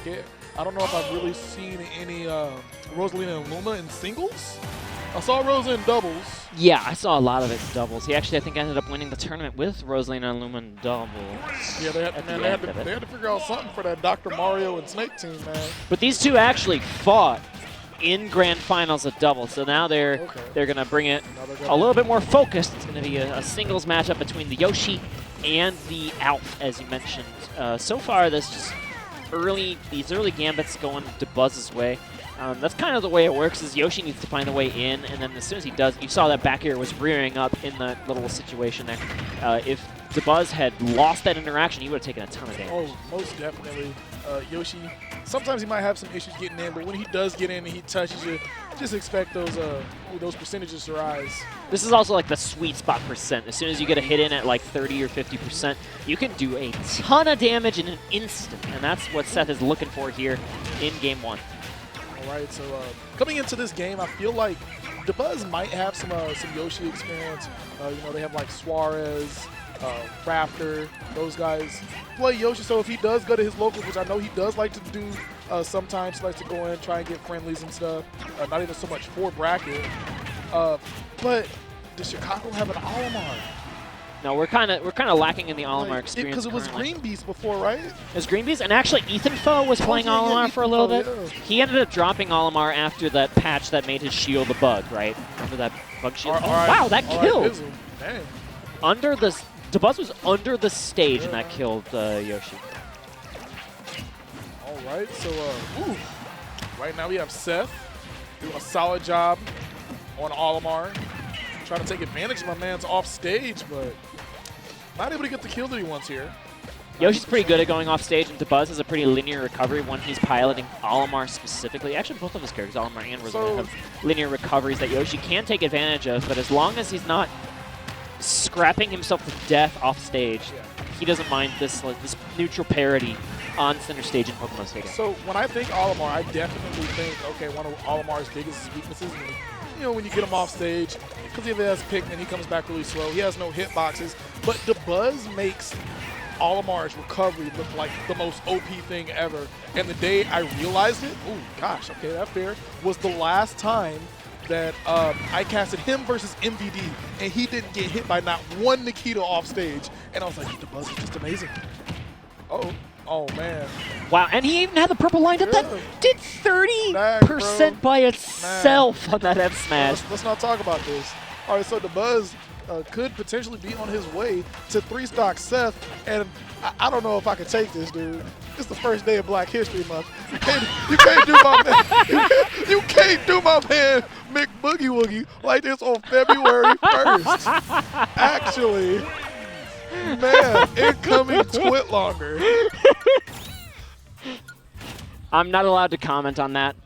I don't know if I've really seen any Rosalina and Luma in singles. I saw Rosa in doubles. Yeah, I saw a lot of it in doubles. He actually, I think, ended up winning the tournament with Rosalina and Luma in doubles. Yeah, they had to figure out something for that Dr. Mario and Snake team, man. But these two actually fought in grand finals of doubles, so now they're going to bring it a little bit more focused. It's going to be a singles matchup between the Yoshi and the Alph, as you mentioned. So far, these early gambits going Dabuz's way. That's kind of the way it works, is Yoshi needs to find a way in, and then as soon as he does, you saw that back air was rearing up in that little situation there. If Dabuz had lost that interaction, he would have taken a ton of damage. Oh, most definitely. Yoshi, sometimes he might have some issues getting in, but when he does get in and he touches you, just expect those percentages to rise. This is also like the sweet spot percent. As soon as you get a hit in at like 30 or 50%, you can do a ton of damage in an instant, and that's what Seth is looking for here in Game 1. All right, so coming into this game, I feel like Dabuz might have some Yoshi experience. They have like Suarez, Raptor, those guys play Yoshi. So if he does go to his locals, which I know he does like to do sometimes, he likes to go in, try and get friendlies and stuff. Not even so much for bracket. But does Chicago have an Olimar? No, we're kind of lacking in the Olimar experience. Because it was Green Beast before, right? It was Green Beast, and actually Ethan Foe was playing Olimar for a little bit. Yeah. He ended up dropping Olimar after that patch that made his shield a bug, right? Remember that bug shield? Wow, that killed! Dang. Dabuz was under the stage, and that killed Yoshi. All right, so right now we have Seth doing a solid job on Olimar. Trying to take advantage of my man's off stage, but not able to get the kill that he wants here. Yoshi's pretty good at going off stage, and Dabuz has a pretty linear recovery when he's piloting Olimar specifically. Actually, both of his characters, Olimar and Rosalina, have linear recoveries that Yoshi can take advantage of, but as long as he's not scrapping himself to death off stage, he doesn't mind this neutral parity on center stage in Pokemon Stadium. So when I think Olimar, I definitely think, okay, one of Olimar's biggest weaknesses, when you get him off stage, because he has Pikmin, he comes back really slow. He has no hitboxes, but Dabuz makes Olimar's recovery look like the most OP thing ever. And the day I realized it, gosh, okay, that's fair, was the last time that I casted him versus MVD, and he didn't get hit by not one Nikita off stage. And I was like, Dabuz is just amazing. Oh, man. Wow, and he even had the purple line up that did 30% by itself on that F smash. Let's not talk about this. All right, so Dabuz could potentially be on his way to 3-stock Seth, and I don't know if I can take this, dude. It's the first day of Black History Month. You can't do my man. You can't do my man Mick Boogie Woogie like this on February 1st. Actually. Man, incoming twit longer. I'm not allowed to comment on that.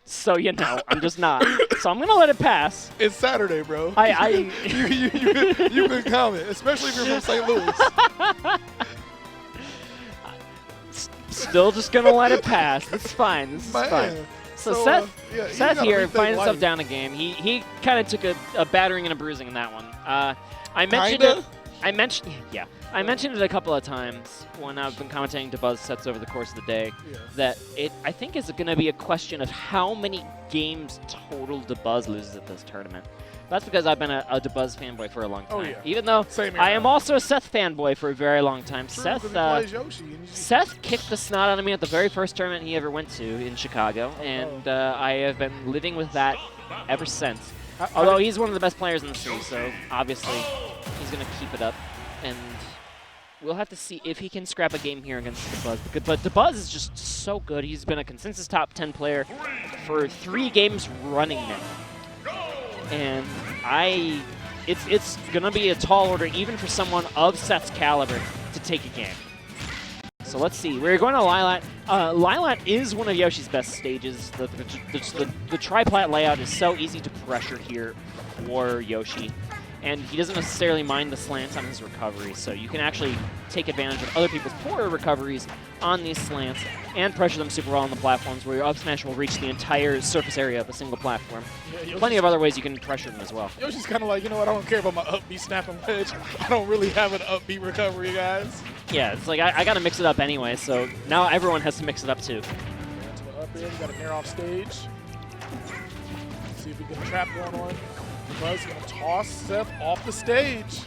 So I'm just not. So I'm gonna let it pass. It's Saturday, bro. You can comment, especially if you're from St. Louis. Still just gonna let it pass. It's fine. This is fine. So Seth here finds himself down a game. He kind of took a battering and a bruising in that one. I mentioned it. I mentioned it a couple of times when I've been commentating Dabuz sets over the course of the day, that I think is going to be a question of how many games total Dabuz loses at this tournament. That's because I've been a Dabuz fanboy for a long time. Even though I am also a Seth fanboy for a very long time. True, Seth kicked the snot out of me at the very first tournament he ever went to in Chicago, and I have been living with that ever since. Although he's one of the best players in the series, so obviously he's going to keep it up. And we'll have to see if he can scrap a game here against Dabuz. But Dabuz is just so good. He's been a consensus top 10 player for 3 games running now. And it's going to be a tall order, even for someone of Seth's caliber, to take a game. So let's see. We're going to Lilat. Lilat is one of Yoshi's best stages. The tri-plat layout is so easy to pressure here for Yoshi. And he doesn't necessarily mind the slants on his recovery, so you can actually take advantage of other people's poorer recoveries on these slants and pressure them super well on the platforms where your up smash will reach the entire surface area of a single platform. Plenty of other ways you can pressure them as well. Yoshi's kind of like, you know what, I don't care about my up B snap and ledge. I don't really have an up B recovery, guys. Yeah, it's like I got to mix it up anyway, so now everyone has to mix it up too. To the up air, we got an air off stage. See if we get a trap going on. Buzz gonna toss Seth off the stage.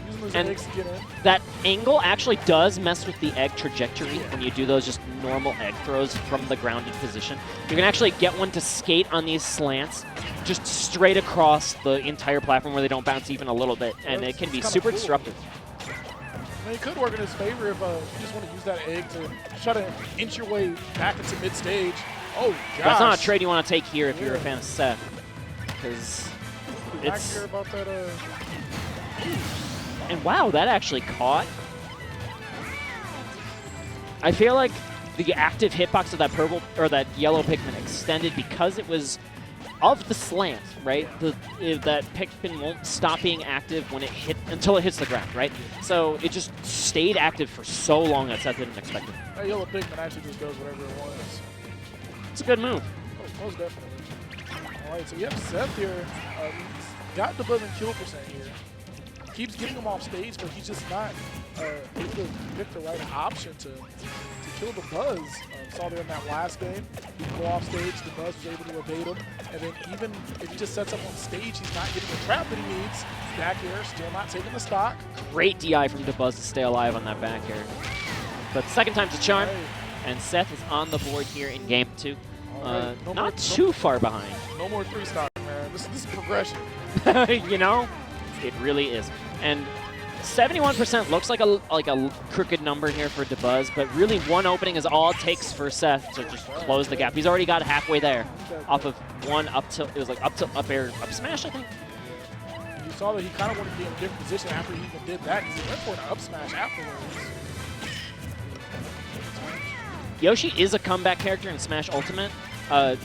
Using those And eggs to get in. that angle actually does mess with the egg trajectory when you do those just normal egg throws from the grounded position. You can actually get one to skate on these slants just straight across the entire platform where they don't bounce even a little bit, and it can be super disruptive. I mean, it could work in his favor if you just want to use that egg to try to inch your way back into mid-stage. Oh, gosh. That's not a trade you want to take here if you're a fan of Seth, because it's... Not about that, And wow, that actually caught. I feel like the active hitbox of that purple or that yellow Pikmin extended because it was of the slant, right? That Pikmin won't stop being active when it until it hits the ground, right? So it just stayed active for so long that Seth didn't expect it. That yellow Pikmin actually just does whatever it wants. It's a good move. Oh, most definitely. All right, so we have Seth here. He's got the buzz and kill percent here. Keeps getting him off stage, but he's just not able to pick the right option to kill the buzz. Saw there in that last game, he would go off stage, the buzz was able to evade him, and then even if he just sets up on stage, he's not getting the trap that he needs. Back air, still not taking the stock. Great DI from Dabuz to stay alive on that back air. But second time's a charm, and Seth is on the board here in game 2. Not too far behind. No more 3-stock, man. This is progression. You know, it really is. And 71% looks like a crooked number here for Dabuz, but really one opening is all it takes for Seth to just close the gap. He's already got halfway there off of one up tilt. It was like up air, up smash, I think. You saw that he kind of wanted to be in a different position after he even did that because he went for an up smash afterwards. Yoshi is a comeback character in Smash Ultimate.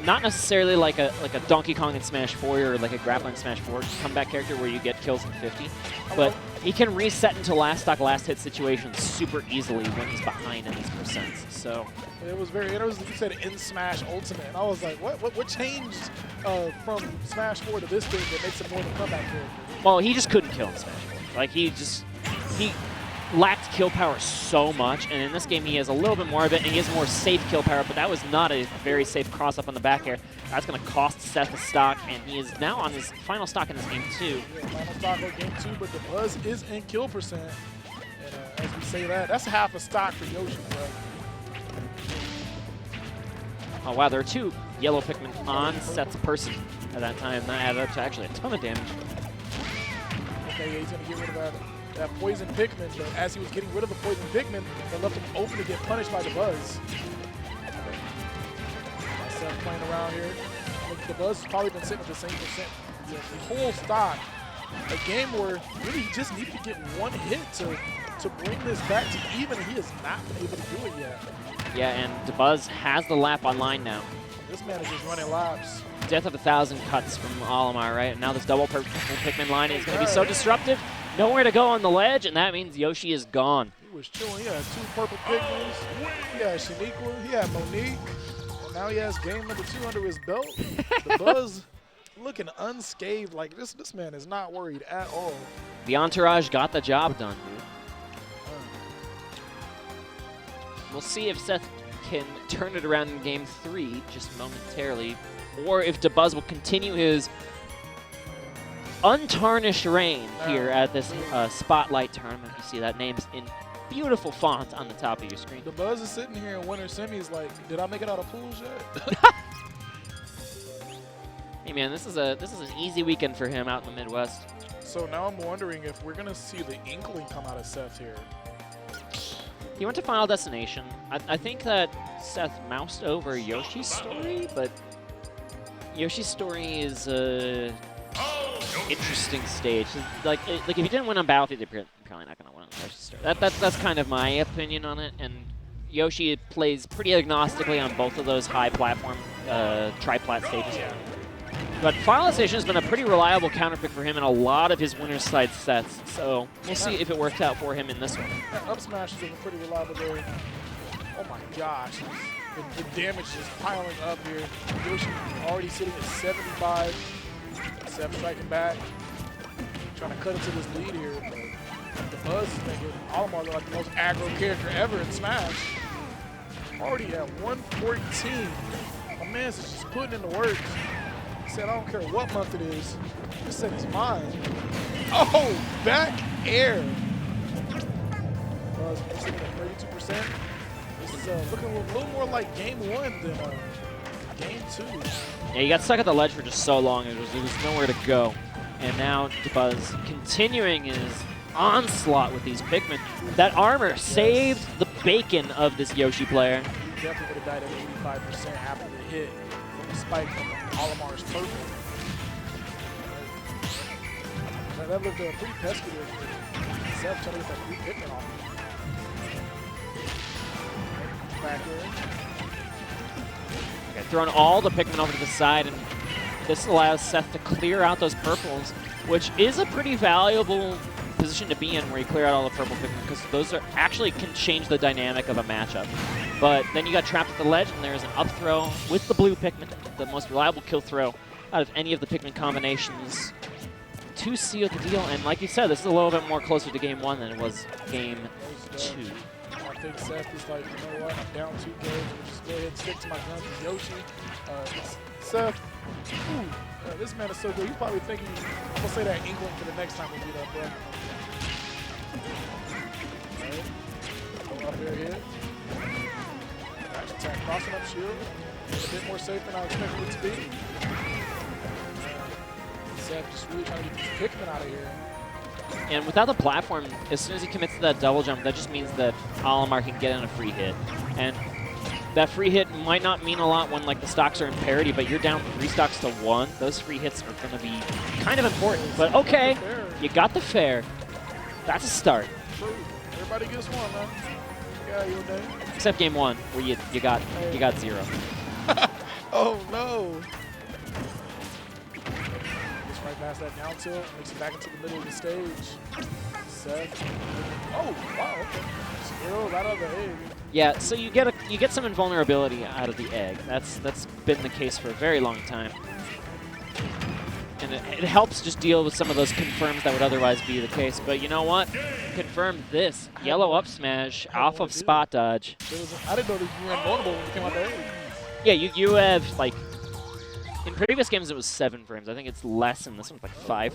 Not necessarily like a Donkey Kong in Smash 4 or like a Grappler in Smash 4 comeback character where you get kills in 50, but he can reset into last stock, last hit situations super easily when he's behind in these percents. So it was very interesting. You said in Smash Ultimate, and I was like, what changed from Smash 4 to this game that makes him more of a comeback character? Well, he just couldn't kill in Smash 4. Like he lacked kill power so much, and in this game he has a little bit more of it, and he has more safe kill power, but that was not a very safe cross-up on the back air. That's going to cost Seth a stock, and he is now on his final stock in this game, too. Yeah, final stock of game 2, but the buzz is in kill percent. And as we say that, that's half a stock for Yoshi, bro. Oh, wow, there are 2 yellow Pikmin on Seth's person at that time. That added up to actually a ton of damage. Okay, yeah, he's going to get rid of that poison Pikmin, but as he was getting rid of the poison Pikmin, that left him open to get punished by the buzz. Seth playing around here. The buzz has probably been sitting at the same percent the whole stock. A game where really he just needed to get one hit to bring this back to even. He has not been able to do it yet. Yeah, and Dabuz has the lap online now. This man is just running laps. Death of 1,000 cuts from Olimar, right? And now this double purple Pikmin line is going to be so disruptive. Nowhere to go on the ledge, and that means Yoshi is gone. He was chilling. He had 2 purple Pikmins. He had Shaniqua. He had Monique. And now he has game number 2 under his belt. The buzz looking unscathed. Like this man is not worried at all. The entourage got the job done, dude. We'll see if Seth can turn it around in game 3 just momentarily, or if Dabuz will continue his untarnished reign here at this Spotlight tournament. You see that name's in beautiful font on the top of your screen. The buzz is sitting here in winter semis like, did I make it out of pools yet? Hey man, this is an easy weekend for him out in the Midwest. So now I'm wondering if we're gonna see the inkling come out of Seth here. He went to Final Destination. I think that Seth moused over Yoshi's story, but Yoshi's story is interesting stage. Like if you didn't win on Battlefield, you're probably not going to win on Yoshi's story. That's kind of my opinion on it. And Yoshi plays pretty agnostically on both of those high platform tri-plat stages. But Final Destination has been a pretty reliable counterpick for him in a lot of his winner's side sets. So we'll see if it works out for him in this one. That up smash has been pretty reliable there. Oh my gosh. The damage is piling up here. Yoshi already sitting at 75. Seth striking back. Trying to cut into this lead here. But the Dabuz is making Olimar look like the most aggro character ever in Smash. Already at 114. My man's is just putting in the work. He said, I don't care what month it is. He said he's mine. Oh, back air. He's looking at 32%. This is looking a little more like game 1 than game 2. Yeah, he got stuck at the ledge for just so long. There was nowhere to go. And now Dabuz continuing his onslaught with these Pikmin. That armor saved the bacon of this Yoshi player. He definitely would have died at 85% after the hit from the spike from Olimar's purple. That looked pretty pesky there for Seth trying to get that free Pikmin off. Back in. Okay, throwing all the Pikmin over to the side, and this allows Seth to clear out those purples, which is a pretty valuable position to be in where you clear out all the purple Pikmin, because those are actually can change the dynamic of a matchup. But then you got trapped at the ledge, and there's an up throw with the blue Pikmin, the most reliable kill throw out of any of the Pikmin combinations to seal the deal. And like you said, this is a little bit more closer to game 1 than it was game 2. I think Seth is like, you know what, I'm down 2 games. We'll just go ahead and stick to my guns with Yoshi. Seth, this man is so good. He's probably thinking, I'm going to say that England for the next time we beat up, bro. Go up there, hit. Dash attack, crossing up shield. A bit more safe than I expected it to be. Seth just really trying to get these Pikmin out of here. And without the platform, as soon as he commits to that double jump, that just means that Olimar can get in a free hit. And that free hit might not mean a lot when like the stocks are in parity, but you're down 3 stocks to 1. Those free hits are going to be kind of important. But okay, you got the fair. That's a start. Everybody gets one, man. Yeah, your day. Except game 1, where you got 0. Oh no! Right past that down tilt, makes it back into the middle of the stage. Seth. Oh, wow, okay. 0 right out of the egg. Yeah, so you get some invulnerability out of the egg. That's been the case for a very long time. And it helps just deal with some of those confirms that would otherwise be the case. But you know what? Confirmed this. Yellow up smash off of spot dodge. I didn't know that you were invulnerable when you came out the egg. Yeah, you have like in previous games it was 7 frames. I think it's less in this one, like 5